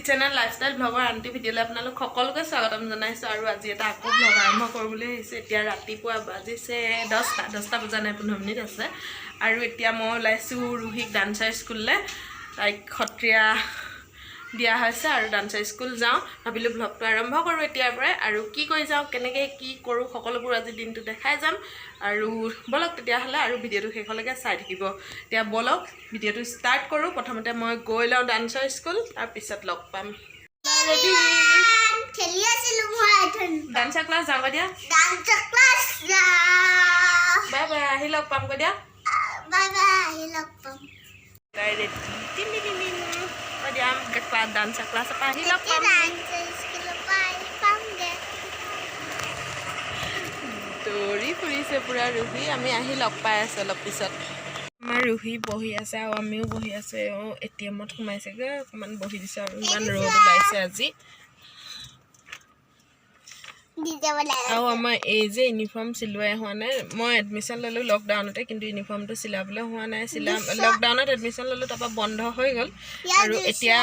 Channel lifestyle ব্লগৰ aunty ভিডিঅ'লৈ আপোনালোক সকলোকে স্বাগতম জনাইছোঁ আৰু আজি এটা আকৌ ব্লগ আৰম্ভ কৰোঁ বুলি আহিছোঁ। এতিয়া ৰাতিপুৱা বাজিছে 10টা বজা নাই 15 মিনিট আছে আৰু এতিয়া মই ওলাইছোঁ ৰুহিক ডান্সাৰ স্কুললৈ। তাইক সত্ৰীয়া দিয়া হৈছে আৰু ডান্সাৰ স্কুল যাওঁ ভাবিলোঁ ব্লগটো আৰম্ভ কৰোঁ এতিয়াৰ পৰাই আৰু কি কৰি যাওঁ কেনেকৈ কি কৰোঁ সকলোবোৰ আজি দিনটো দেখাই যাম আৰু বলক তেতিয়াহ'লে আৰু ভিডিঅ'টো শেষলৈকে চাই থাকিব। এতিয়া বলক ভিডিঅ'টো ষ্টাৰ্ট কৰোঁ। প্ৰথমতে মই গৈ লওঁ ডান্সাৰ স্কুল, তাৰপিছত লগ পাম। ৰেডি খেলি আছিলোঁ মই ডান্সাৰ ক্লাছ যাওঁ দিয়া। ডান্সাৰ ক্লাছ বাই বাই, আহি লগ পাম দিয়া। বাই বাই, আহি লগ পাম। ৰেডি দিয়া ডান্সাৰ ক্লাছৰ পৰা আহি লগ পাম। ডান্সাৰ স্কুলৰ পৰা আহি পামগৈ। দৌৰি ফুৰিছে পুৰা ৰুহি। আমি আহি লগ পাই আছোঁ অলপ পিছত। আমাৰ ৰুহি বহি আছে আৰু আমিও বহি আছে। ATMত সোমাইছেগৈ, অকণমান বহি দিছোঁ আৰু ইমান ৰ'দ ওলাইছে আজি। আৰু আমাৰ এই যে ইউনিফৰ্ম চিলোৱাই হোৱা নাই। মই এডমিশ্যন ল'লোঁ লকডাউনতে, কিন্তু ইউনিফৰ্মটো চিলাবলৈ হোৱা নাই। লকডাউনত এডমিশ্যন ল'লোঁ, তাৰপৰা বন্ধ হৈ গ'ল আৰু এতিয়া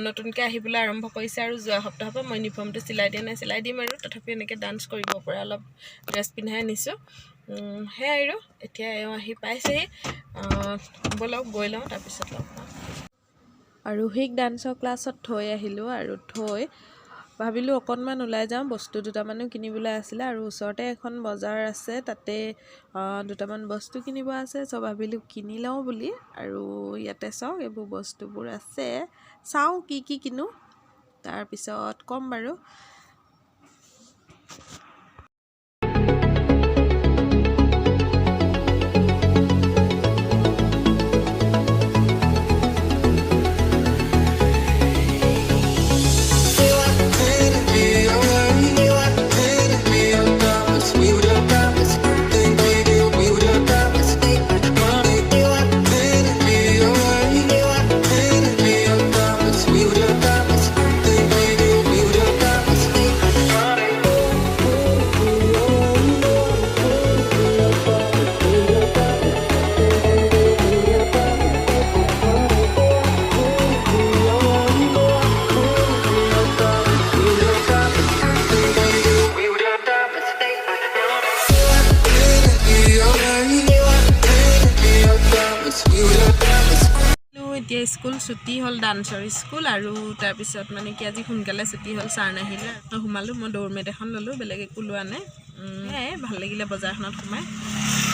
নতুনকৈ আহিবলৈ আৰম্ভ কৰিছে আৰু যোৱা সপ্তাহৰ পৰা মই ইউনিফৰ্মটো চিলাই দিয়া নাই, চিলাই দিম আৰু তথাপি এনেকৈ ডান্স কৰিব পৰা অলপ ড্ৰেছ পিন্ধাই নিছোঁ। সেয়াই আৰু এতিয়া এওঁ আহি পাইছেহি। ব'লক গৈ লওঁ, তাৰপিছত লগ পাম। আৰু ৰুহিক ডান্সৰ ক্লাছত থৈ আহিলোঁ আৰু থৈ ভাবিলোঁ অকণমান ওলাই যাওঁ, বস্তু দুটামানো কিনিবলৈ আছিলে আৰু ওচৰতে এখন বজাৰ আছে, তাতে দুটামান বস্তু কিনিব আছে। চ' ভাবিলোঁ কিনি লওঁ বুলি আৰু ইয়াতে চাওঁ এইবোৰ বস্তুবোৰ আছে, চাওঁ কি কি কিনো তাৰপিছত ক'ম বাৰু। এতিয়া স্কুল ছুটি হ'ল, ডান্সৰ স্কুল, আৰু তাৰপিছত মানে কি আজি সোনকালে ছুটি হ'ল, ছাৰ নাহিলে। সোমালোঁ, মই দৌৰমেট এখন ল'লোঁ, বেলেগ একো লোৱা নাই। সেয়াই ভাল লাগিলে বজাৰখনত সোমাই।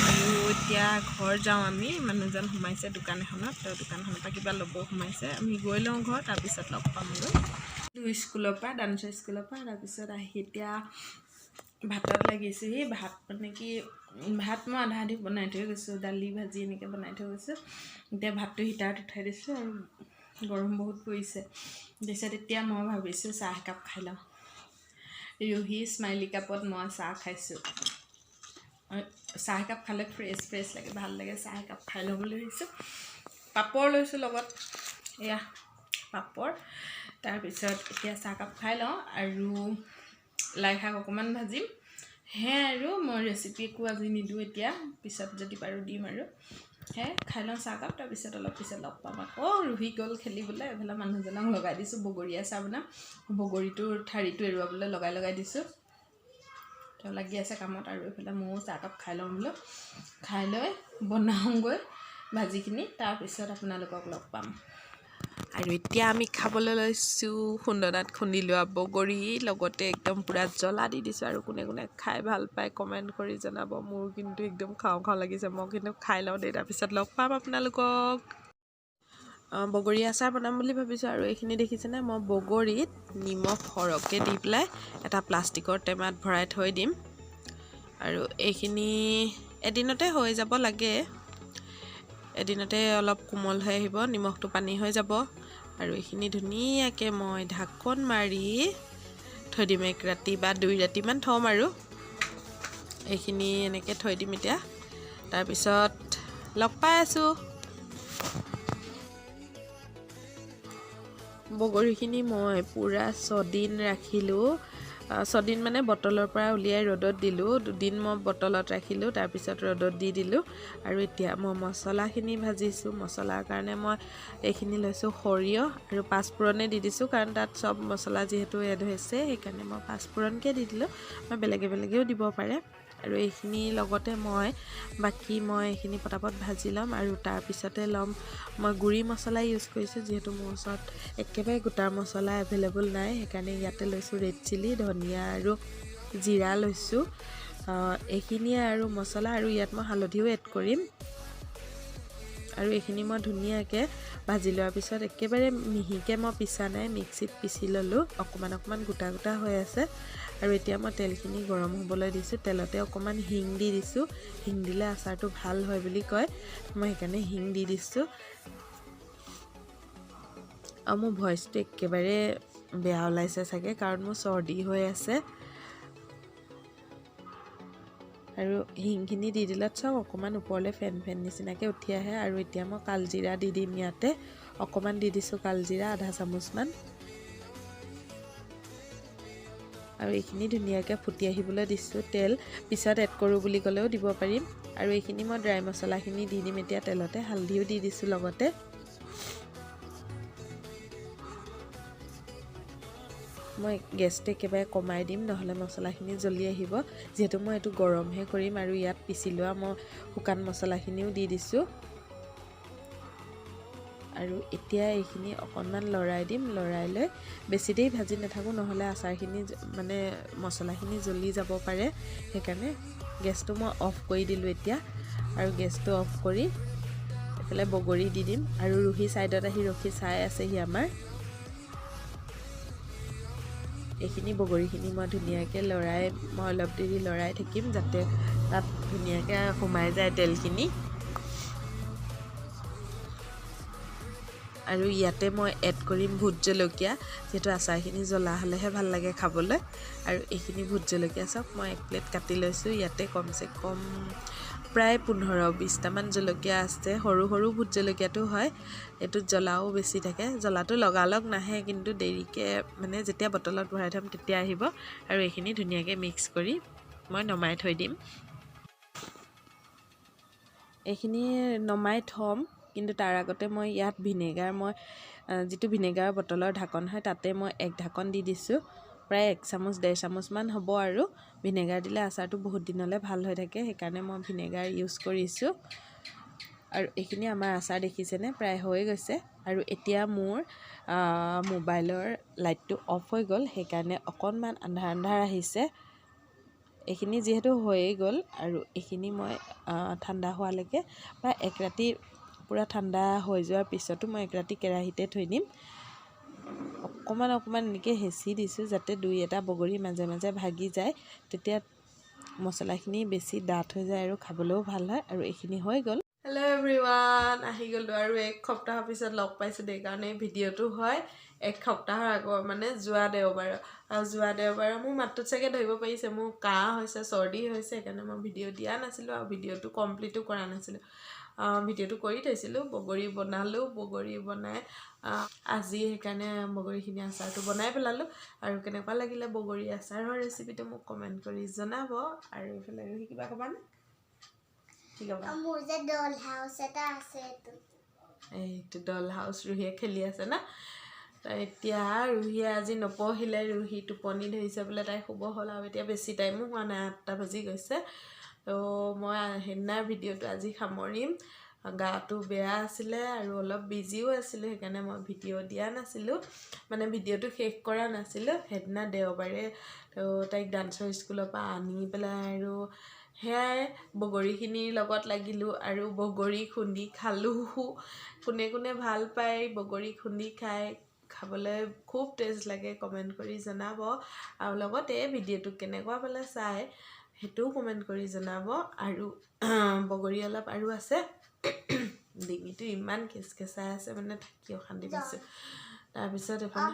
আৰু এতিয়া ঘৰ যাওঁ আমি। মানুহজন সোমাইছে দোকান এখনত, তেওঁ দোকানখনৰ পৰা কিবা ল'ব সোমাইছে। আমি গৈ লওঁ ঘৰ, তাৰপিছত লগ পামগৈ স্কুলৰ পৰা, ডান্সৰ স্কুলৰ পৰা। তাৰপিছত আহি এতিয়া ভাতত লাগিছোঁহি। ভাত মানে কি ভাত মই আধা আধি বনাই থৈ গৈছোঁ, দালি ভাজি এনেকৈ বনাই থৈ গৈছোঁ। এতিয়া ভাতটো হিটাৰত উঠাই দিছোঁ আৰু গৰম বহুত পৰিছে। তাৰপিছত এতিয়া মই ভাবিছোঁ চাহ একাপ খাই লওঁ। ৰুহি স্মাইলি কাপত মই চাহ খাইছোঁ। চাহ একাপ খালে ফ্ৰেছ লাগে, ভাল লাগে। চাহ একাপ খাই লওঁ বুলি ভাবিছোঁ। পাপৰ লৈছোঁ লগত, এয়া পাপৰ। তাৰপিছত এতিয়া চাহকাপ খাই লওঁ আৰু লাই শাক অকণমান ভাজিম। সেয়াই আৰু মই ৰেচিপি একো আজি নিদিওঁ, এতিয়া পিছত যদি পাৰোঁ দিম আৰু। সেয়াই খাই লওঁ চাহকাপ, তাৰপিছত অলপ পিছত লগ পাম আকৌ। ৰুহি গ'ল খেলিবলৈ। এইফালে মানুহজনক লগাই দিছোঁ বগৰী আচাৰ বনাম। বগৰীটোৰ ঠাৰিটো এৰুৱাবলৈ লগাই দিছোঁ। তেওঁ লাগি আছে কামত আৰু এইফালে ময়ো চাহকাপ খাই লওঁ বোলো। খাই লৈ বনাওঁগৈ ভাজিখিনি, তাৰপিছত আপোনালোকক লগ পাম। আৰু এতিয়া আমি খাবলৈ লৈছোঁ খুন্দনাত খুন্দি লোৱা বগৰী, লগতে একদম পূৰা জ্বলা দি দিছোঁ। আৰু কোনে কোনে খাই ভাল পায় কমেণ্ট কৰি জনাব। মোৰ কিন্তু একদম খাওঁ লাগিছে, মই কিন্তু খাই লওঁ দেই, তাৰপিছত লগ পাম আপোনালোকক। বগৰী আচাৰ বনাম বুলি ভাবিছোঁ। আৰু এইখিনি দেখিছেনে, মই বগৰীত নিমখ সৰহকৈ দি পেলাই এটা প্লাষ্টিকৰ টেমাত ভৰাই থৈ দিম। আৰু এইখিনি এদিনতে হৈ যাব লাগে, এদিনতে অলপ কোমল হৈ আহিব, নিমখটো পানী হৈ যাব। আৰু এইখিনি ধুনীয়াকৈ মই ঢাকন মাৰি থৈ দিম। 1 ৰাতি বা 2 ৰাতিমান থ'ম আৰু এইখিনি এনেকৈ থৈ দিম এতিয়া। তাৰপিছত লগ পাই আছোঁ। বগৰীখিনি মই পূৰা 6 দিন ৰাখিলোঁ 6 দিন মানে বটলৰ পৰা উলিয়াই ৰ'দত দিলোঁ 2 দিন মই বটলত ৰাখিলোঁ তাৰপিছত ৰ'দত দি দিলোঁ আৰু এতিয়া মই মছলাখিনি ভাজিছোঁ মছলাৰ কাৰণে মই এইখিনি লৈছোঁ সৰিয়হ আৰু পাঁচফোৰণে দি দিছোঁ কাৰণ তাত চব মছলা যিহেতু এড হৈছে সেইকাৰণে মই পাঁচফোৰণকৈ দি দিলোঁ মই বেলেগেও দিব পাৰে আৰু এইখিনি লগতে মই এইখিনি পটাপট ভাজি ল'ম আৰু তাৰপিছতে ল'ম মই গুড়ি মছলা ইউজ কৰিছোঁ যিহেতু মোৰ ওচৰত একেবাৰে গোটা মছলা এভেইলেবল নাই সেইকাৰণে ইয়াতে লৈছোঁ ৰেড চিলি ধনিয়া আৰু জিৰা লৈছোঁ এইখিনিয়ে আৰু মছলা আৰু ইয়াত মই হালধিও এড কৰিম আৰু এইখিনি মই ধুনীয়াকৈ ভাজি লোৱাৰ পিছত একেবাৰে মিহিকৈ মই পিছা নাই মিক্সিত পিচি ল'লোঁ অকণমান গোটা হৈ আছে আৰু এতিয়া মই তেলখিনি গৰম হ'বলৈ দিছোঁ তেলতে অকণমান হিং দি দিছোঁ হিং দিলে আচাৰটো ভাল হয় বুলি কয় মই সেইকাৰণে হিং দি দিছোঁ আৰু মোৰ ভইচটো একেবাৰে বেয়া ওলাইছে চাগে কাৰণ মোৰ চৰ্দি হৈ আছে আৰু হিংখিনি দি দিলত চব অকণমান ওপৰলৈ ফেন নিচিনাকৈ উঠি আহে আৰু এতিয়া মই কালজিৰা দি দিম ইয়াতে অকণমান দি দিছোঁ কালজিৰা আধা চামুচমান আৰু এইখিনি ধুনীয়াকৈ ফুটি আহিবলৈ দিছোঁ তেল পিছত এড কৰোঁ বুলি ক'লেও দিব পাৰিম আৰু এইখিনি মই ড্ৰাই মছলাখিনি দি দিম এতিয়া তেলতে হালধিও দি দিছোঁ লগতে মই গেছটো একেবাৰে কমাই দিম নহ'লে মছলাখিনি জ্বলি আহিব যিহেতু মই এইটো গৰমহে কৰিম আৰু ইয়াত পিচি লোৱা মই শুকান মছলাখিনিও দি দিছোঁ আৰু এতিয়া এইখিনি অকণমান লৰাই দিম লৰাই লৈ বেছি দেৰি ভাজি নাথাকোঁ নহ'লে আচাৰখিনি মানে মছলাখিনি জ্বলি যাব পাৰে সেইকাৰণে গেছটো মই অফ কৰি দিলোঁ এতিয়া আৰু গেছটো অফ কৰি এইফালে বগৰী দি দিম আৰু ৰুহি ছাইডত আহি ৰখি চাই আছেহি আমাৰ এইখিনি বগৰীখিনি মই ধুনীয়াকৈ মই অলপ দেৰি লৰাই থাকিম যাতে তাত ধুনীয়াকৈ সোমাই যায় তেলখিনি আৰু ইয়াতে মই এড কৰিম ভোট জলকীয়া যিহেতু আচাৰখিনি জ্বলা হ'লেহে ভাল লাগে খাবলৈ আৰু এইখিনি ভোট জলকীয়া চব মই 1 প্লেট কাটি লৈছোঁ ইয়াতে কমচে কম প্ৰায় 15-20টামান জলকীয়া আছে সৰু ভোট জলকীয়াটো হয় এইটোত জ্বলাও বেছি থাকে জ্বলাটো লগালগ নাহে কিন্তু দেৰিকৈ মানে যেতিয়া বটলত ভৰাই থ'ম তেতিয়া আহিব আৰু এইখিনি ধুনীয়াকৈ মিক্স কৰি মই নমাই থৈ দিম এইখিনি নমাই থ'ম কিন্তু তাৰ আগতে মই ইয়াত ভিনেগাৰ যিটো ভিনেগাৰৰ বটলৰ ঢাকন হয় তাতে মই 1 ঢাকন দি দিছোঁ প্ৰায় 1 চামুচ 1.5 চামুচমান হ'ব আৰু ভিনেগাৰ দিলে আচাৰটো বহুত দিনলৈ ভাল হৈ থাকে সেইকাৰণে মই ভিনেগাৰ ইউজ কৰিছোঁ আৰু এইখিনি আমাৰ আচাৰ দেখিছেনে প্ৰায় হৈ গৈছে আৰু এতিয়া মোৰ মোবাইলৰ লাইটটো অফ হৈ গ'ল সেইকাৰণে অকণমান আন্ধাৰ আহিছে এইখিনি যিহেতু হৈয়ে গ'ল আৰু এইখিনি মই ঠাণ্ডা হোৱালৈকে প্ৰায় 1 ৰাতি পুৰা ঠাণ্ডা হৈ যোৱাৰ পিছতো মই 1 ৰাতি কেৰাহীতে থৈ দিম অকণমান এনেকৈ হেঁচি দিছোঁ যাতে 2-এটা বগৰী মাজে ভাগি যায় তেতিয়া মছলাখিনি বেছি ডাঠ হৈ যায় আৰু খাবলৈও ভাল হয় আৰু এইখিনি হৈ গ'ল হেল্ল' এভৰিৱান আহি গ'লোঁ আৰু 1 সপ্তাহৰ পিছত লগ পাইছোঁ দেই কাৰণে ভিডিঅ'টো হয় 1 সপ্তাহৰ আগৰ মানে যোৱা দেওবাৰ মোৰ মাতটোত চাগে ধৰিব পাৰিছে মোৰ কাহ হৈছে চৰ্দি হৈছে সেইকাৰণে মই ভিডিঅ' দিয়া নাছিলোঁ আৰু ভিডিঅ'টো কমপ্লিটো কৰা নাছিলোঁ ভিডিঅ'টো কৰি থৈছিলোঁ বগৰী বনালোঁ বগৰী বনাই আজি সেইকাৰণে বগৰীখিনি আচাৰটো বনাই পেলালোঁ আৰু কেনেকুৱা লাগিলে বগৰী আচাৰৰ ৰেচিপিটো মোক কমেণ্ট কৰি জনাব আৰু এইফালে ৰুহি কিবা ক'বানে কি ক'বা মোৰ যে ডল হাউচ এটা আছে এইটো ডল হাউচ ৰুহিয়ে খেলি আছে না এতিয়া ৰুহিয়ে আজি নপঢ়িলে ৰুহি টোপনি ধৰিছে বোলে তাই শুব হ'ল আৰু এতিয়া বেছি টাইমো হোৱা নাই 8টা বাজি গৈছে তো মই সেইদিনাৰ ভিডিঅ'টো আজি সামৰিম গাটো বেয়া আছিলে আৰু অলপ বিজিও আছিলোঁ সেইকাৰণে মই ভিডিঅ' দিয়া নাছিলোঁ মানে ভিডিঅ'টো শেষ কৰা নাছিলোঁ সেইদিনা দেওবাৰে তো তাইক ডান্সৰ স্কুলৰ পৰা আনি পেলাই আৰু সেয়াই বগৰীখিনিৰ লগত লাগিলোঁ আৰু বগৰী খুন্দি খালোঁ কোনে ভাল পায় বগৰী খুন্দি খাবলৈ খুব টেষ্ট লাগে কমেণ্ট কৰি জনাব আৰু লগতে ভিডিঅ'টো কেনেকুৱা পালে চাই সেইটোও কমেণ্ট কৰি জনাব আৰু বগৰী অলপ আৰু আছে ডিঙিটো ইমান কেচকেচাই আছে মানে থাকি অশান্তি পাইছোঁ তাৰপিছত এইফালে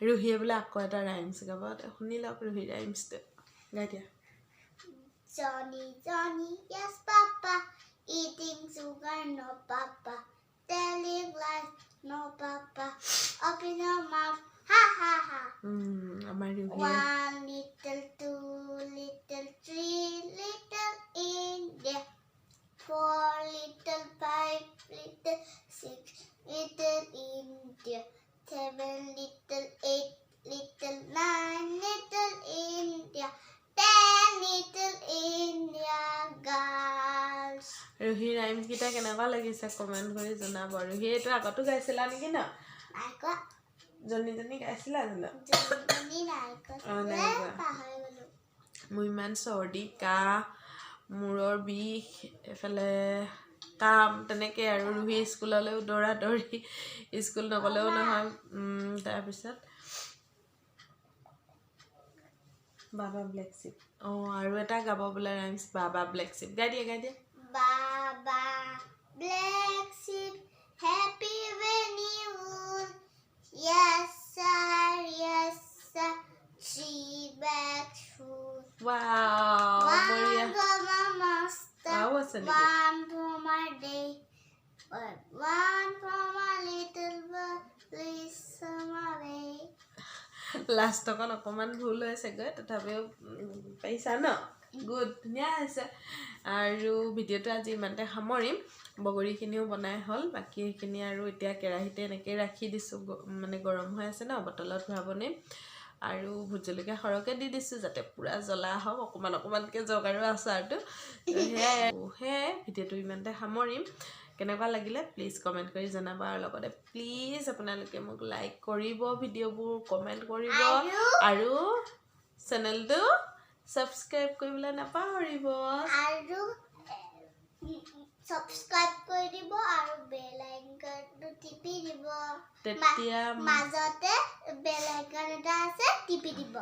ৰুহিয়ে বোলে আকৌ এটা ৰাইমছ গাব শুনি লওক ৰুহি ৰাইমছটো গাই দিয়া Johnny, yes papa, eating sugar, no papa, telling lies, no papa, open your mouth, ha ha ha. আমাৰ ৰুহিয়ে 1 little 2 little 3 little India 4 little 5 little 6 little India 7 little 8 little 9 little India 10 little India girls Ruhi rhyme কিটা কেনেকুৱা লাগিছে comment কৰি জনাব ৰুহি এইটো আগতো গাইছিলা নেকি ন নাইকো জনী গাইছিলা জানো জনী নাইকো পাহৰি গলো মোৰ ইমান চৰ্দি কাহ মূৰৰ বিষ এফালে কাম তেনেকৈ আৰু ৰুহি স্কুললৈও দৌৰা দৌৰি স্কুল নগ'লেও নহয় তাৰপিছত বাবা ব্লেক চিপ আৰু এটা গাব বোলে ৰাইমছ বাবা ব্লেক চিপ গাই দিয়ে Baba black sheep happy when you yes sir 3 bags full wow বঢ়িয়া one for my master wow আছে নেকি one for my day one for my little boy please my way last অকণ অকণমান ভুল হৈছে গৈ তথাপিও পাইছা ন গুড ধুনীয়া হৈছে আৰু ভিডিঅ'টো আজি ইমানতে সামৰিম বগৰীখিনিও বনাই হ'ল বাকী সেইখিনি আৰু এতিয়া কেৰাহীতে এনেকৈ ৰাখি দিছোঁ মানে গৰম হৈ আছে ন বটলত ভৰাব নিম আৰু ভোট জলকীয়া সৰহকৈ দি দিছোঁ যাতে পূৰা জ্বলা হওক অকণমানকৈ যাওক আৰু আচাৰটো সেয়াই ভিডিঅ'টো ইমানতে সামৰিম কেনেকুৱা লাগিলে প্লিজ কমেণ্ট কৰি জনাব আৰু লগতে প্লিজ আপোনালোকে মোক লাইক কৰিব ভিডিঅ'বোৰ কমেণ্ট কৰিব আৰু চেনেলটো সাবস্ক্ৰাইব কৰিবলৈ নাপাহৰিব আৰু সাবস্ক্ৰাইব কৰি দিব আৰু বেল আইকনটো টিপি দিব তেতিয়া মাজতে বেল আইকন এটা আছে টিপি দিব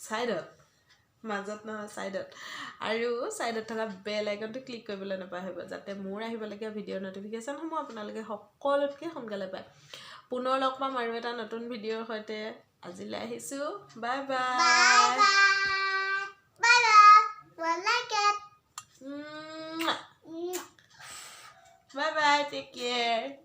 সাইডত মাজত নহয় সাইডত আৰু সাইডত থকা বেল আইকনটো ক্লিক কৰিবলৈ নাপাহৰিব যাতে মোৰ আহিবলগীয়া ভিডিঅ'ৰ নটিফিকেশ্যনসমূহ আপোনালোকে সকলোতকৈ সোনকালে পায় পুনৰ লগ পাম আৰু এটা নতুন ভিডিঅ'ৰ সৈতে আজিলৈ আহিছোঁ bye bye Bye bye, take care.